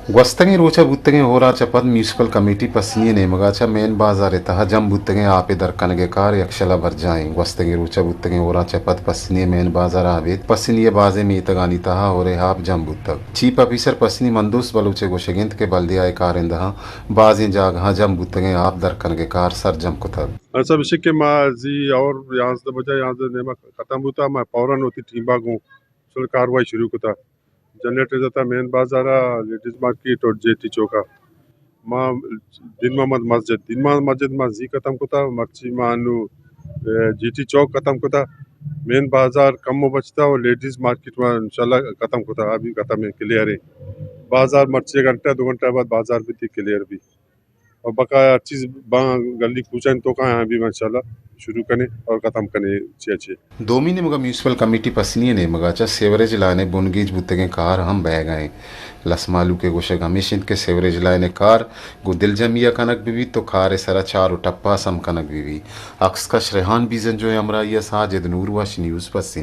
Gwastenge rocha buttege hora chapad municipal committee pasniye nemagacha main bazar taha jam buttege ape darkanage kar yakshela barjain gwastenge rocha buttege hora chapad pasniye main bazar abet pasniye baze metagani taha hore hab jam buttag chief officer pasni mandus baluche goshegent ke baldiya karindaha baze jagha jam buttege aap darkanage kar sar jam kutag सब शिके माँ जी और यहाँ से बजा यहाँ से नेमा खत्म होता मैं पौरन होती टीम्बा गो सुल कार्रवाई शुरू होता जनरेटर जाता मेन बाजारा लेडीज मार्केट और जेटी चौका माँ दिन माँ मस्जिद माँ जी खत्म होता मर्ची मानू जीटी चौक खत्म होता मेन बाजार कम बचता और लेडीज मार्केट में इंशाल्लाह खत्म होता अभी खत्म है क्लियर है बाजार मर्ची घंटा 2 घंटा बाद बाजार भी थी क्लियर भी और बकाया चीज गली कूचन तो कहाँ अभी माशाल्लाह शुरू करें और खत्म करें अच्छे अच्छे Domine muga municipal committee pasniye nemagacha sewerage lane bungij buttege kar ham bagain lasmalu ke goshe gamishin ke sewerage lane kar go diljamiya kanak bibi to kare sara charu tappa sam kanak bibi aks ka shrehan bizen jo amra ya sajid nur wash news pasini